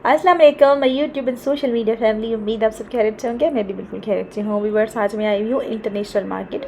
अस्सलाम वालेकुम मैं YouTube and social media family. उम्मीद आप सब खैरियत से होंगे। मैं भी बिल्कुल खैरियत से हूँ। व्यूअर्स, आज मैं आई हूँ इंटरनेशनल मार्केट।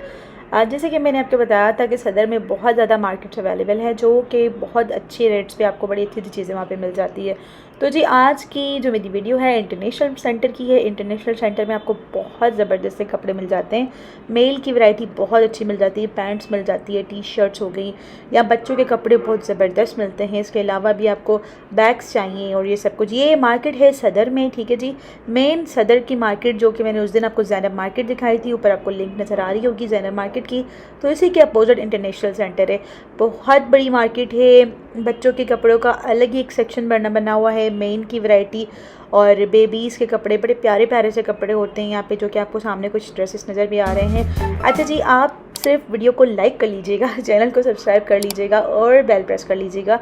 जैसे कि मैंने आपको बताया था कि सदर में बहुत ज़्यादा मार्केट्स अवेलेबल है, जो कि बहुत अच्छे रेट्स पे आपको बड़ी अच्छी अच्छी चीज़ें वहाँ पे मिल जाती है। तो जी, आज की जो मेरी वीडियो है इंटरनेशनल सेंटर की है। इंटरनेशनल सेंटर में आपको बहुत ज़बरदस्त से कपड़े मिल जाते हैं। मेल की वैरायटी बहुत अच्छी मिल जाती है, पैंट्स मिल जाती है, टी शर्ट्स हो गई, या बच्चों के कपड़े बहुत ज़बरदस्त मिलते हैं। इसके अलावा भी आपको बैग्स चाहिए और ये सब कुछ। ये मार्केट है सदर में, ठीक है जी, मेन सदर की मार्केट, जो कि मैंने उस दिन आपको ज़ैनब मार्केट दिखाई थी। ऊपर आपको लिंक नज़र आ रही होगी ज़ैनब मार्केट की। तो इसी के अपोजिट इंटरनेशनल सेंटर है। बहुत बड़ी मार्केट है। बच्चों के कपड़ों का अलग ही एक सेक्शन बना हुआ है, मेन की वैरायटी और बेबीज़ के कपड़े, बड़े प्यारे प्यारे से कपड़े होते हैं यहाँ पे, जो कि आपको सामने कुछ ड्रेसेस नज़र भी आ रहे हैं। अच्छा जी, आप सिर्फ वीडियो को लाइक कर लीजिएगा, चैनल को सब्सक्राइब कर लीजिएगा और बेल प्रेस कर लीजिएगा।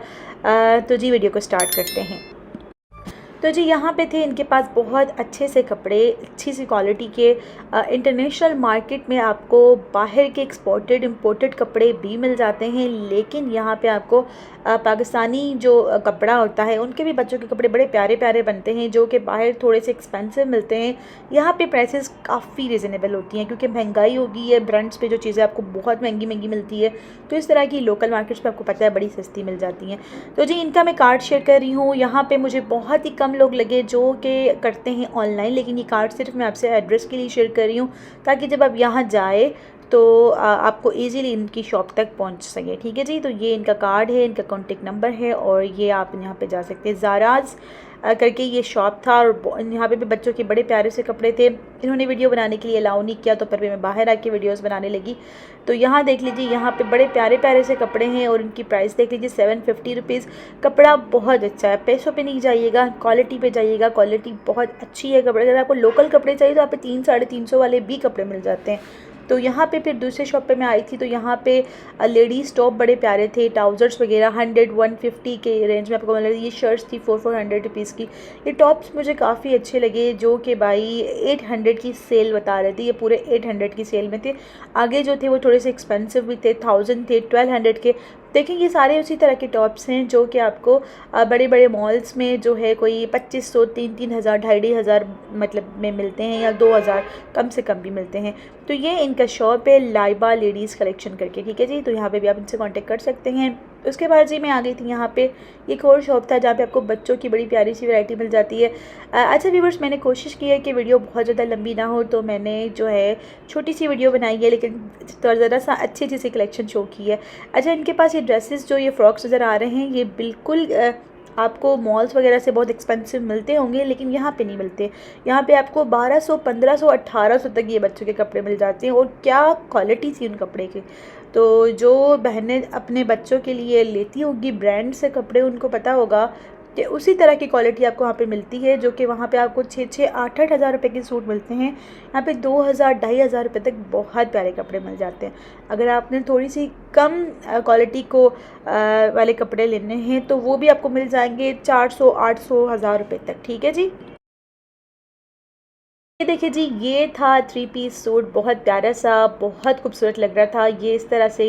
तो जी, वीडियो को स्टार्ट करते हैं। तो जी, यहाँ पे थे इनके पास बहुत अच्छे से कपड़े, अच्छी सी क्वालिटी के। इंटरनेशनल मार्केट में आपको बाहर के एक्सपोर्टेड इंपोर्टेड कपड़े भी मिल जाते हैं, लेकिन यहाँ पे आपको पाकिस्तानी जो कपड़ा होता है, उनके भी बच्चों के कपड़े बड़े प्यारे प्यारे बनते हैं, जो कि बाहर थोड़े से एक्सपेंसिव मिलते हैं। यहाँ पे प्राइसेस काफ़ी रिजनेबल होती हैं, क्योंकि महंगाई होगी है, ब्रांड्स पे जो चीज़ें आपको बहुत महंगी महंगी मिलती है, तो इस तरह की लोकल मार्केट्स पे आपको पता है बड़ी सस्ती मिल जाती हैं। तो जी, इनका मैं कार्ड शेयर कर रही हूँ। यहाँ पे मुझे बहुत ही कम लोग लगे जो कि करते हैं ऑनलाइन, लेकिन ये कार्ड सिर्फ मैं आपसे एड्रेस के लिए शेयर कर रही हूँ, ताकि जब आप यहाँ जाए तो आपको इजीली इनकी शॉप तक पहुँच सके। ठीक है जी, तो ये इनका कार्ड है, इनका कॉन्टेक्ट नंबर है, और ये आप यहाँ पे जा सकते हैं। ज़ाराज करके ये शॉप था, और यहाँ पे भी बच्चों के बड़े प्यारे से कपड़े थे। इन्होंने वीडियो बनाने के लिए अलाउ नहीं किया, तो फिर भी मैं बाहर आके वीडियोस बनाने लगी। तो यहाँ देख लीजिए, यहाँ पे बड़े प्यारे प्यारे से कपड़े हैं, और इनकी प्राइस देख लीजिए 750 रुपीज़। कपड़ा बहुत अच्छा है, पैसों पे नहीं जाइएगा, क्वालिटी पे जाइएगा। क्वालिटी बहुत अच्छी है कपड़े। अगर आपको लोकल कपड़े चाहिए तो आप पे 300-350 वाले भी कपड़े मिल जाते हैं। तो यहाँ पे फिर दूसरे शॉप पे मैं आई थी, तो यहाँ पे लेडीज़ टॉप बड़े प्यारे थे, ट्राउज़र्स वगैरह 100-150 के रेंज में आपको मिल रही है। ये शर्ट्स थी 400 रुपीज़ की। ये टॉप्स मुझे काफ़ी अच्छे लगे, जो कि भाई 800 की सेल बता रहे थे। ये पूरे 800 की सेल में थे। आगे जो थे वो थोड़े से एक्सपेंसिव भी थे, 1000 थे, 1200 के। देखिए, ये सारे उसी तरह के टॉप्स हैं जो कि आपको बड़े बड़े मॉल्स में जो है कोई 2500, 3-3 हज़ार, 2,500 मतलब में मिलते हैं, या 2000 कम से कम भी मिलते हैं। तो ये इनका शॉप है लाइबा लेडीज़ कलेक्शन करके, ठीक है जी। तो यहाँ पे भी आप इनसे कांटेक्ट कर सकते हैं। उसके बाद जी, मैं आ गई थी यहाँ पे, एक और शॉप था जहाँ पे आपको बच्चों की बड़ी प्यारी सी वैरायटी मिल जाती है। अच्छा व्यूअर्स, मैंने कोशिश की है कि वीडियो बहुत ज़्यादा लंबी ना हो, तो मैंने जो है छोटी सी वीडियो बनाई है, लेकिन तो ज़रा सा अच्छी सी कलेक्शन शो की है। अच्छा, इनके पास ये ड्रेसेस, जो ये फ्रॉक्स नज़र आ रहे हैं, ये बिल्कुल आपको मॉल्स वगैरह से बहुत एक्सपेंसिव मिलते होंगे, लेकिन यहाँ पे नहीं मिलते। यहाँ पे आपको 1200, 1500, 1800 तक ये बच्चों के कपड़े मिल जाते हैं, और क्या क्वालिटी थी उन कपड़े की। तो जो बहनें अपने बच्चों के लिए लेती होंगी ब्रांड से कपड़े, उनको पता होगा कि उसी तरह की क्वालिटी आपको वहाँ पे मिलती है, जो कि वहाँ पे आपको 6-6, 8-8 हज़ार रुपये के सूट मिलते हैं। यहाँ पे 2000, 2500 रुपये तक बहुत प्यारे कपड़े मिल जाते हैं। अगर आपने थोड़ी सी कम क्वालिटी को वाले कपड़े लेने हैं, तो वो भी आपको मिल जाएंगे 400, 800, 1000 रुपये तक। ठीक है जी। ये देखिए जी, ये था 3 पीस सूट, बहुत प्यारा सा, बहुत खूबसूरत लग रहा था। ये इस तरह से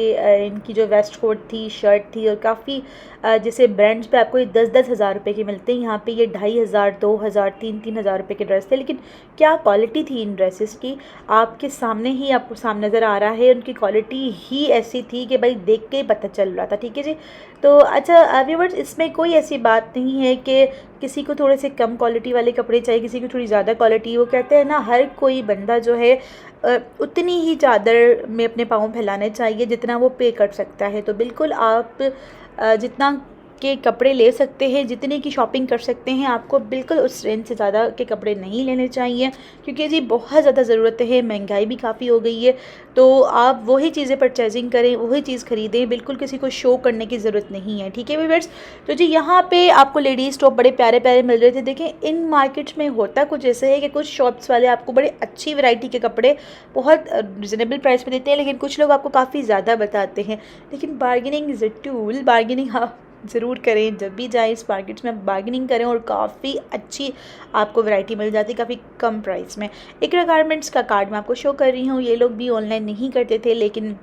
इनकी जो वेस्ट कोट थी, शर्ट थी, और काफ़ी जैसे ब्रांड्स पे आपको ये 10-10 हज़ार रुपये के मिलते हैं, यहाँ पे ये 2500, 2000, 3-3 हज़ार रुपये के ड्रेस थे। लेकिन क्या क्वालिटी थी इन ड्रेसेस की, आपके सामने ही आपको सामने नज़र आ रहा है। उनकी क्वालिटी ही ऐसी थी कि भाई देख के ही पता चल रहा था। ठीक है जी। तो अच्छा व्यूअर्स, इसमें कोई ऐसी बात नहीं है कि किसी को थोड़े से कम क्वालिटी वाले कपड़े चाहिए, किसी को थोड़ी ज़्यादा क्वालिटी। वो कहते हैं ना, हर कोई बंदा जो है उतनी ही चादर में अपने पाँव फैलाने चाहिए जितना वो पे कर सकता है। तो बिल्कुल आप जितना के कपड़े ले सकते हैं, जितने की शॉपिंग कर सकते हैं, आपको बिल्कुल उस रेंज से ज़्यादा के कपड़े नहीं लेने चाहिए, क्योंकि जी बहुत ज़्यादा ज़रूरत है, महंगाई भी काफ़ी हो गई है। तो आप वही चीज़ें परचेजिंग करें, वही चीज़ ख़रीदें, बिल्कुल किसी को शो करने की ज़रूरत नहीं है। ठीक है व्यूअर्स। तो जी, यहाँ पे आपको लेडीज़ टॉप बड़े प्यारे प्यारे मिल रहे थे। देखें, इन मार्केट्स में होता कुछ ऐसे है कि कुछ शॉप्स वाले आपको बड़े अच्छी वैरायटी के कपड़े बहुत रिजनेबल प्राइस में देते हैं, लेकिन कुछ लोग आपको काफ़ी ज़्यादा बताते हैं। लेकिन bargaining is a tool. Bargaining हाँ ज़रूर करें, जब भी जाएँ इस मार्केट्स में बार्गेनिंग करें, और काफ़ी अच्छी आपको वैरायटी मिल जाती है काफ़ी कम प्राइस में। इकरा गारमेंट्स का कार्ड मैं आपको शो कर रही हूँ। ये लोग भी ऑनलाइन नहीं करते थे, लेकिन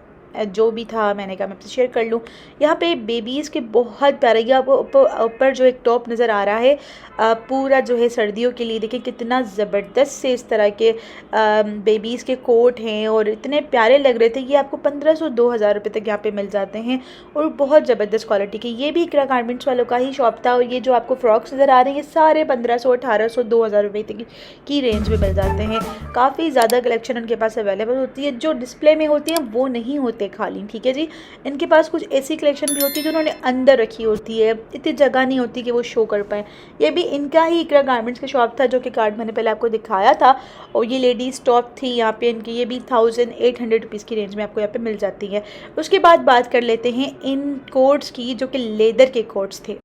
जो भी था मैंने कहा मैं आपसे शेयर कर लूँ। यहाँ पे बेबीज़ के बहुत प्यारे, ये आपको ऊपर जो एक टॉप नज़र आ रहा है पूरा जो है सर्दियों के लिए, देखिए कितना ज़बरदस्त से इस तरह के बेबीज़ के कोट हैं और इतने प्यारे लग रहे थे। ये आपको 1500-2000 रुपये तक यहाँ पे मिल जाते हैं और बहुत ज़बरदस्त क्वालिटी के। ये भी इकरा गारमेंट्स वालों का ही शॉप था और ये जो आपको फ्रॉक्स नज़र आ रहे हैं ये सारे 1500, 1800, 2000 रुपये तक की रेंज में मिल जाते हैं। काफ़ी ज़्यादा कलेक्शन उनके पास अवेलेबल होती है, जो डिस्प्ले में होती है वो नहीं होते खाली, ठीक है जी। इनके पास कुछ ऐसी कलेक्शन भी होती है जो उन्होंने अंदर रखी होती है, इतनी जगह नहीं होती कि वो शो कर पाएँ। ये भी इनका ही इकरा गारमेंट्स का शॉप था जो कि कार्ड मैंने पहले आपको दिखाया था और ये लेडीज़ टॉप थी यहाँ पे इनकी, ये भी 1800 रुपीज़ की रेंज में आपको यहाँ पे मिल जाती है। उसके बाद बात कर लेते हैं इन कोट्स की जो कि लेदर के कोट्स थे।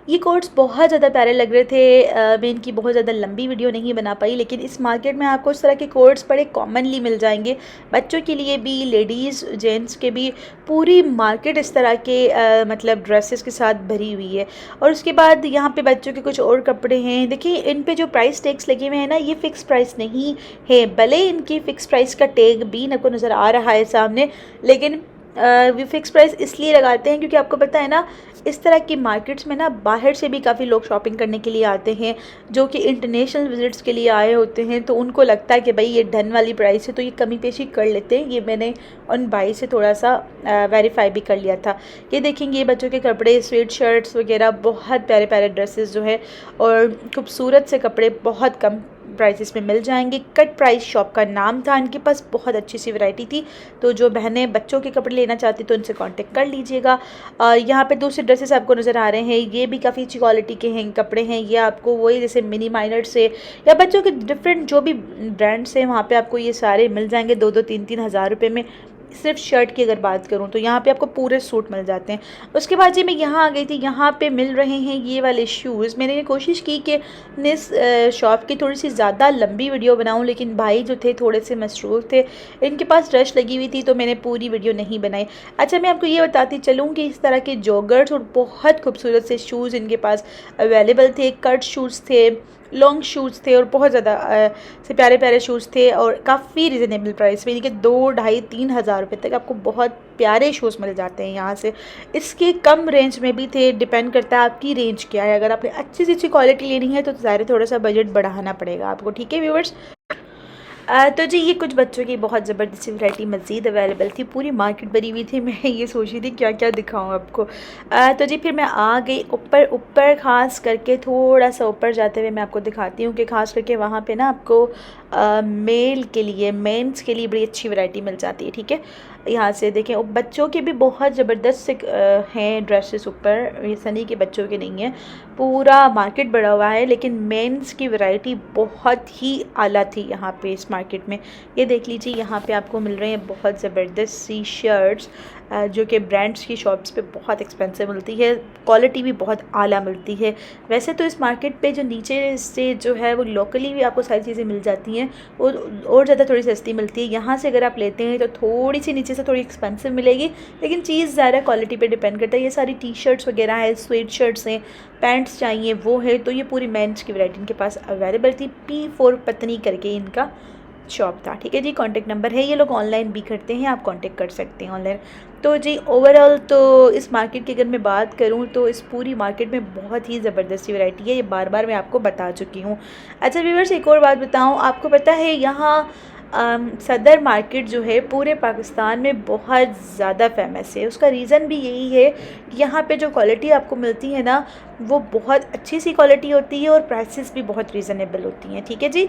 ये कोट्स बहुत ज़्यादा प्यारे लग रहे थे। मैं इनकी बहुत ज़्यादा लंबी वीडियो नहीं बना पाई, लेकिन इस मार्केट में आपको इस तरह के कोट्स बड़े कॉमनली मिल जाएंगे, बच्चों के लिए भी, लेडीज़ जेंट्स के भी। पूरी मार्केट इस तरह के मतलब ड्रेसेस के साथ भरी हुई है। और उसके बाद यहाँ पे बच्चों के कुछ और कपड़े हैं। देखिए इन पे जो प्राइस टैग्स लगे हुए हैं ना, ये फ़िक्स प्राइस नहीं है, भले इनकी फ़िक्स प्राइस का टैग भी आपको नज़र आ रहा है सामने, लेकिन वे फिक्स प्राइस इसलिए लगाते हैं क्योंकि आपको पता है ना, इस तरह की मार्केट्स में ना बाहर से भी काफ़ी लोग शॉपिंग करने के लिए आते हैं जो कि इंटरनेशनल विजिट्स के लिए आए होते हैं। तो उनको लगता है कि भाई ये डन वाली प्राइस है तो ये कमी पेशी कर लेते हैं। ये मैंने उन भाई से थोड़ा सा वेरीफाई भी कर लिया था। ये देखेंगे ये बच्चों के कपड़े, स्वेट शर्ट्स वगैरह, बहुत प्यारे प्यारे ड्रेसेस जो है और खूबसूरत से कपड़े बहुत कम प्राइसेस में मिल जाएंगे। कट प्राइस शॉप का नाम था, इनके पास बहुत अच्छी सी वैरायटी थी। तो जो बहनें बच्चों के कपड़े लेना चाहती तो इनसे कांटेक्ट कर लीजिएगा। यहाँ पे दूसरे ड्रेसेस आपको नज़र आ रहे हैं, ये भी काफ़ी अच्छी क्वालिटी के हैं कपड़े हैं। ये आपको वही जैसे मिनी माइनर से या बच्चों के डिफरेंट जो भी ब्रांड्स हैं वहाँ पे आपको ये सारे मिल जाएंगे 2-2, 3-3 हज़ार रुपये में। सिर्फ शर्ट की अगर बात करूँ तो यहाँ पे आपको पूरे सूट मिल जाते हैं। उसके बाद जी मैं यहाँ आ गई थी, यहाँ पे मिल रहे हैं ये वाले शूज़। मैंने ये कोशिश की कि इस शॉप की थोड़ी सी ज़्यादा लंबी वीडियो बनाऊँ, लेकिन भाई जो थे थोड़े से मसरूफ़ थे, इनके पास रश लगी हुई थी तो मैंने पूरी वीडियो नहीं बनाई। अच्छा मैं आपको ये बताती चलूँ कि इस तरह के जॉगर्स और बहुत खूबसूरत से शूज़ इनके पास अवेलेबल थे। कट शूज़ थे, लॉन्ग शूज़ थे और बहुत ज़्यादा से प्यारे प्यारे शूज़ थे और काफ़ी रिजनेबल प्राइस में, यानी कि 2, ढाई, 3 हज़ार रुपये तक आपको बहुत प्यारे शूज़ मिल जाते हैं यहाँ से। इसके कम रेंज में भी थे, डिपेंड करता है आपकी रेंज क्या है। अगर आपने अच्छी से अच्छी क्वालिटी लेनी है तो ज़ाहिर थोड़ा सा बजट बढ़ाना पड़ेगा आपको, ठीक है व्यूअर्स। तो जी ये कुछ बच्चों की बहुत ज़बरदस्त वैरायटी मज़ीद अवेलेबल थी, पूरी मार्केट भरी हुई थी। मैं ये सोच रही थी क्या क्या दिखाऊं आपको। तो जी फिर मैं आ गई ऊपर। ऊपर ख़ास करके थोड़ा सा ऊपर जाते हुए मैं आपको दिखाती हूँ कि ख़ास करके वहाँ पे ना आपको मेल के लिए, मेंस के लिए बड़ी अच्छी वैरायटी मिल जाती है, ठीक है। यहाँ से देखें बच्चों के भी बहुत ज़बरदस्त से हैं ड्रेसेस ऊपर, ये सनी के बच्चों के नहीं है, पूरा मार्केट बड़ा हुआ है, लेकिन मेंस की वैरायटी बहुत ही आला थी यहाँ पे इस मार्केट में। ये देख लीजिए यहाँ पे आपको मिल रहे हैं बहुत ज़बरदस्त सी शर्ट्स जो कि ब्रांड्स की शॉप्स पे बहुत एक्सपेंसिव मिलती है, क्वालिटी भी बहुत आला मिलती है। वैसे तो इस मार्केट पे जो नीचे से जो है वो लोकली भी आपको सारी चीज़ें मिल जाती हैं, वो और ज़्यादा थोड़ी सस्ती मिलती है। यहाँ से अगर आप लेते हैं तो थोड़ी सी नीचे से थोड़ी एक्सपेंसिव मिलेगी, लेकिन चीज़ ज़्यादा क्वालिटी पे डिपेंड करता है। ये सारी टी शर्ट्स वगैरह है, स्वेट शर्ट्स हैं, पैंट्स चाहिए वो है, तो ये पूरी मेंस की वैरायटी इनके पास अवेलेबल थी। P4 पत्नी करके इनका शॉप था, ठीक है जी। कांटेक्ट नंबर है, ये लोग ऑनलाइन भी करते हैं, आप कांटेक्ट कर सकते हैं ऑनलाइन। तो जी ओवरऑल तो इस मार्केट की अगर मैं बात करूं तो इस पूरी मार्केट में बहुत ही ज़बरदस्त वैरायटी है, ये बार बार मैं आपको बता चुकी हूं। अच्छा व्यूअर्स एक और बात बताऊं, आपको पता है यहाँ सदर मार्केट जो है पूरे पाकिस्तान में बहुत ज़्यादा फेमस है। उसका रीज़न भी यही है कि यहाँ पे जो क्वालिटी आपको मिलती है ना वो बहुत अच्छी सी क्वालिटी होती है और प्राइसेस भी बहुत रीज़नेबल होती हैं, ठीक है जी।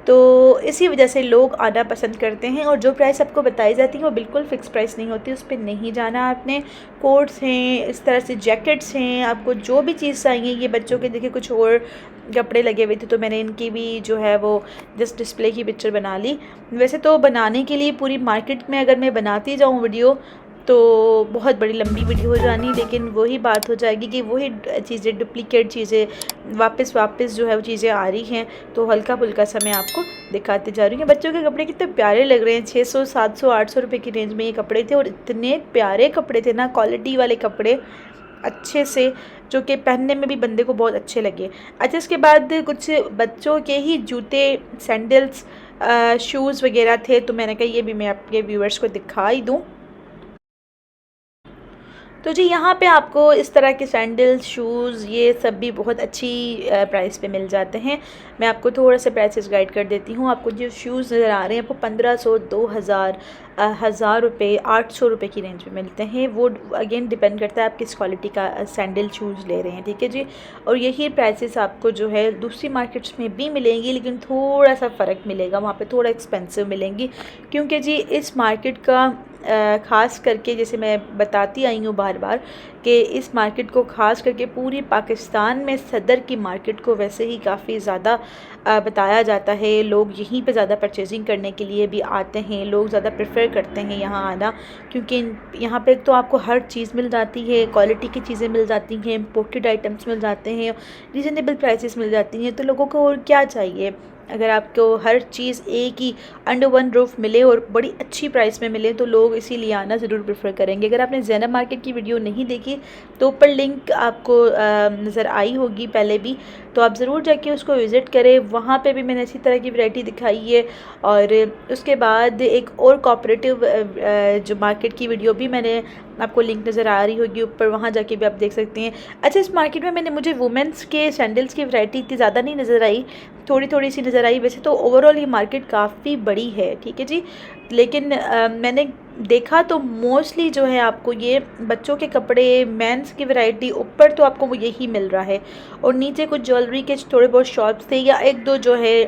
तो इसी वजह से लोग आना पसंद करते हैं और जो प्राइस आपको बताई जाती है वो बिल्कुल फ़िक्स प्राइस नहीं होती, उस पर नहीं जाना आपने। कोट्स हैं, इस तरह से जैकेट्स हैं, आपको जो भी चीज़ चाहिए। ये बच्चों के देखिए कुछ और कपड़े लगे हुए थे तो मैंने इनकी भी जो है वो जस्ट डिस्प्ले की पिक्चर बना ली। वैसे तो बनाने के लिए पूरी मार्केट में अगर मैं बनाती जाऊँ वीडियो तो बहुत बड़ी लंबी वीडियो हो जानी, लेकिन वही बात हो जाएगी कि वही चीज़ें, डुप्लीकेट चीज़ें वापस जो है वो चीज़ें आ रही हैं, तो हल्का फुल्का सा मैं आपको दिखाते जा रही हूँ। बच्चों के कपड़े कितने प्यारे लग रहे हैं, 600, 700, 800 रुपये की रेंज में ये कपड़े थे और इतने प्यारे कपड़े थे ना, क्वालिटी वाले कपड़े अच्छे से, जो कि पहनने में भी बंदे को बहुत अच्छे लगे। अच्छा इसके बाद कुछ बच्चों के ही जूते, सैंडल्स, शूज़ वगैरह थे, तो मैंने कहा ये भी मैं आपके व्यूअर्स को दिखा ही दूँ। तो जी यहाँ पे आपको इस तरह के सैंडल्स, शूज़, ये सब भी बहुत अच्छी प्राइस पे मिल जाते हैं। मैं आपको थोड़ा सा प्राइसेस गाइड कर देती हूँ। आपको जो शूज़ नज़र आ रहे हैं आपको 1500, 2000, 1000 रुपये, 800 रुपये की रेंज में मिलते हैं। वो अगेन डिपेंड करता है आप किस क्वालिटी का सैंडल शूज़ ले रहे हैं, ठीक है जी। और यही प्राइसेस आपको जो है दूसरी मार्केट्स में भी मिलेंगी, लेकिन थोड़ा सा फ़र्क मिलेगा, वहाँ पे थोड़ा एक्सपेंसिव मिलेंगी, क्योंकि जी इस मार्केट का ख़ास करके जैसे मैं बताती आई हूँ बार बार कि इस मार्केट को ख़ास करके पूरी पाकिस्तान में सदर की मार्केट को वैसे ही काफ़ी ज़्यादा बताया जाता है। लोग यहीं पे ज़्यादा परचेजिंग करने के लिए भी आते हैं, लोग ज़्यादा प्रेफर करते हैं यहाँ आना, क्योंकि यहाँ पे तो आपको हर चीज़ मिल जाती है, क्वालिटी की चीज़ें मिल जाती हैं, इम्पोर्टेड आइटम्स मिल जाते हैं, रीज़नेबल प्राइसेस मिल जाती हैं। तो लोगों को और क्या चाहिए, अगर आपको हर चीज़ एक ही अंडर वन रूफ मिले और बड़ी अच्छी प्राइस में मिले तो लोग इसीलिए आना ज़रूर प्रेफर करेंगे। अगर आपने ज़ैनब मार्केट की वीडियो नहीं देखी तो ऊपर लिंक आपको नज़र आई होगी पहले भी, तो आप ज़रूर जाके उसको विज़िट करें। वहाँ पे भी मैंने इसी तरह की वैरायटी दिखाई है। और उसके बाद एक और कोऑपरेटिव जो मार्केट की वीडियो भी मैंने आपको लिंक नज़र आ रही होगी ऊपर, वहाँ जाके भी आप देख सकते हैं। अच्छा, इस मार्केट में मुझे वुमेंस के सैंडल्स की वैरायटी इतनी ज़्यादा नहीं नज़र आई, थोड़ी थोड़ी सी नज़र आई। वैसे तो ओवरऑल ये मार्केट काफ़ी बड़ी है, ठीक है जी, लेकिन मैंने देखा तो मोस्टली जो है आपको ये बच्चों के कपड़े, मेंस की वैरायटी ऊपर तो आपको वो यही मिल रहा है, और नीचे कुछ ज्वेलरी के थोड़े बहुत शॉप्स थे, या एक दो जो है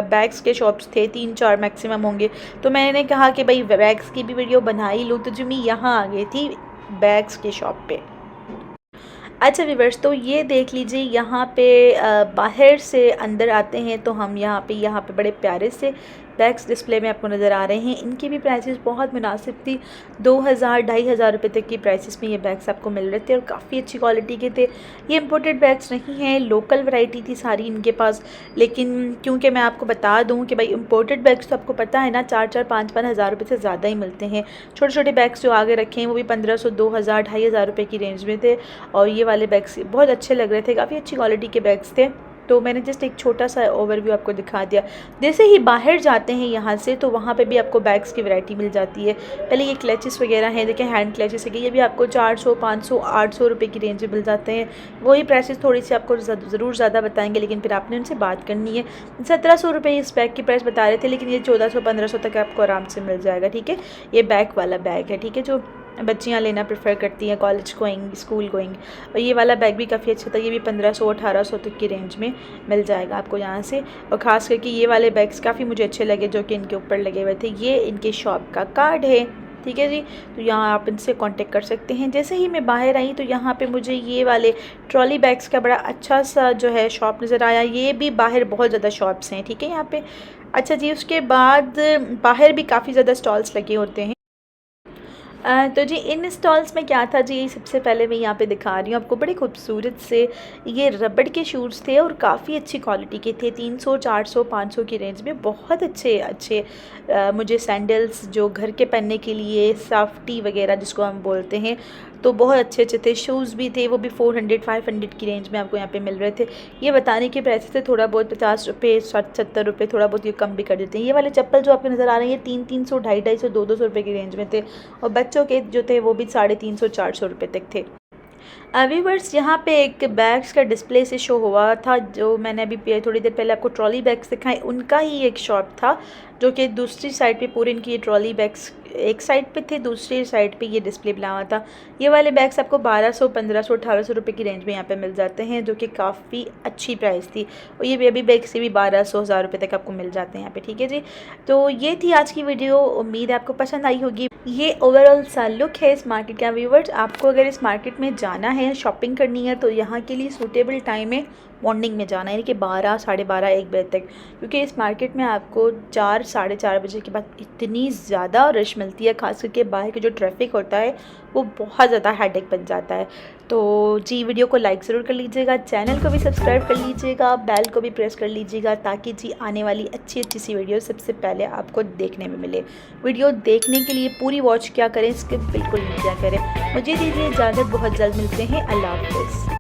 बैग्स के शॉप्स थे, 3-4 मैक्सिमम होंगे। तो मैंने कहा कि भाई बैग्स की भी वीडियो बना ही लूँ, तो जो मैं यहाँ आ गई थी बैग्स के शॉप पे। अच्छा व्यूअर्स, तो ये देख लीजिए यहाँ पे बाहर से अंदर आते हैं तो हम यहाँ पे बड़े प्यारे से बैग्स डिस्प्ले में आपको नज़र आ रहे हैं। इनकी भी प्राइसेस बहुत मुनासिब थी, 2000-2500 रुपये तक की प्राइसेस में ये बैग्स आपको मिल रहे थे और काफ़ी अच्छी क्वालिटी के थे। ये इंपोर्टेड बैग्स नहीं हैं, लोकल वैरायटी थी सारी इनके पास। लेकिन क्योंकि मैं आपको बता दूं कि भाई इंपोर्टेड बैग्स तो आपको पता है ना 4-4, 5-5 हज़ार रुपये से ज़्यादा ही मिलते हैं। छोटे छोटे बैग्स जो आगे रखे हैं वो भी 1500, 2000, 2500 रुपये की रेंज में थे, और ये वाले बैग्स बहुत अच्छे लग रहे थे, काफ़ी अच्छी क्वालिटी के बैग्स थे। तो मैंने जस्ट एक छोटा सा ओवरव्यू आपको दिखा दिया। जैसे ही बाहर जाते हैं यहाँ से तो वहाँ पे भी आपको बैग्स की वैरायटी मिल जाती है। पहले ये क्लचेस वगैरह हैं, देखिए हैंड क्लचेस है, ये भी आपको 400, 500, 800 रुपये की रेंज में मिल जाते हैं। वही प्राइसेस थोड़ी सी आपको ज़रूर ज़्यादा बताएंगे, लेकिन फिर आपने उनसे बात करनी है। 1700 रुपये इस बैग की प्राइस बता रहे थे, लेकिन ये 1400-1500 तक आपको आराम से मिल जाएगा, ठीक है। ये बैग वाला बैग है, ठीक है, जो बच्चियाँ लेना प्रेफर करती हैं, कॉलेज गोइंग, स्कूल गोइंग। और ये वाला बैग भी काफ़ी अच्छा था, ये भी 1500-1800 तक की रेंज में मिल जाएगा आपको यहाँ से। और ख़ास करके ये वाले बैग्स काफ़ी मुझे अच्छे लगे जो कि इनके ऊपर लगे हुए थे। ये इनके शॉप का कार्ड है, ठीक है जी, तो यहाँ आप इनसे कांटेक्ट कर सकते हैं। जैसे ही मैं बाहर आई तो यहाँ पे मुझे ये वाले ट्रॉली बैग्स का बड़ा अच्छा सा जो है शॉप नज़र आया। ये भी बाहर बहुत ज़्यादा शॉप्स हैं, ठीक है, यहाँ पे। अच्छा जी, उसके बाद बाहर भी काफ़ी ज़्यादा स्टॉल्स लगे होते हैं। तो जी इन स्टॉल्स में क्या था जी, सबसे पहले मैं यहाँ पे दिखा रही हूँ आपको, बड़े खूबसूरत से ये रबड़ के शूज़ थे और काफ़ी अच्छी क्वालिटी के थे। 300, 400, 500 की रेंज में बहुत अच्छे मुझे सैंडल्स जो घर के पहनने के लिए, साफ्टी वगैरह जिसको हम बोलते हैं, तो बहुत अच्छे थे। शूज़ भी थे, वो भी 400-500 की रेंज में आपको यहाँ पे मिल रहे थे। ये बताने के प्राइस थे थोड़ा बहुत 50 रुपये, 60-70 रुपये, थोड़ा बहुत ये कम भी कर देते हैं। ये वाले चप्पल जो आपको नज़र आ रहे हैं 300-300, 250-250, 200 रुपये की रेंज में थे, और बच्चों के जो थे वो भी 350-400 रुपये तक थे। व्यूअर्स, यहाँ पे एक बैग्स का डिस्प्ले से शो हुआ था, जो मैंने अभी थोड़ी देर पहले आपको ट्रॉली बैग्स दिखाए, उनका ही एक शॉप था, जो कि दूसरी साइड पे पूरे इनकी ये ट्रॉली बैग्स एक साइड पे थे, दूसरी साइड पे ये डिस्प्ले बना हुआ था। ये वाले बैग्स आपको 1200, 1500, 1800 रुपये की रेंज में यहाँ पे मिल जाते हैं, जो कि काफ़ी अच्छी प्राइस थी। और ये बेबी बैग से भी 1200, 1000 रुपये तक आपको मिल जाते हैं यहाँ पे, ठीक है जी। तो ये थी आज की वीडियो, उम्मीद है आपको पसंद आई होगी। ये ओवरऑल सा लुक है इस मार्केट का। व्यूअर्स, आपको अगर इस मार्केट में जाना है, शॉपिंग करनी है, तो यहाँ के लिए सूटेबल टाइम है मॉर्निंग में जाना है, यानी कि 12, 12:30, 1 बजे तक, क्योंकि इस मार्केट में आपको 4, 4:30 बजे के बाद इतनी ज़्यादा रश मिलती है, खास करके बाहर के जो ट्रैफिक होता है वो बहुत ज़्यादा हेडेक बन जाता है। तो जी, वीडियो को लाइक ज़रूर कर लीजिएगा, चैनल को भी सब्सक्राइब कर लीजिएगा, बेल को भी प्रेस कर लीजिएगा, ताकि जी आने वाली अच्छी सी वीडियो सबसे पहले आपको देखने में मिले। वीडियो देखने के लिए पूरी वॉच क्या करें, स्किप बिल्कुल नहीं क्या करें। मुझे दीजिए इजाज़त, बहुत जल्द मिलते हैं, अल्लाह हाफ़िज़।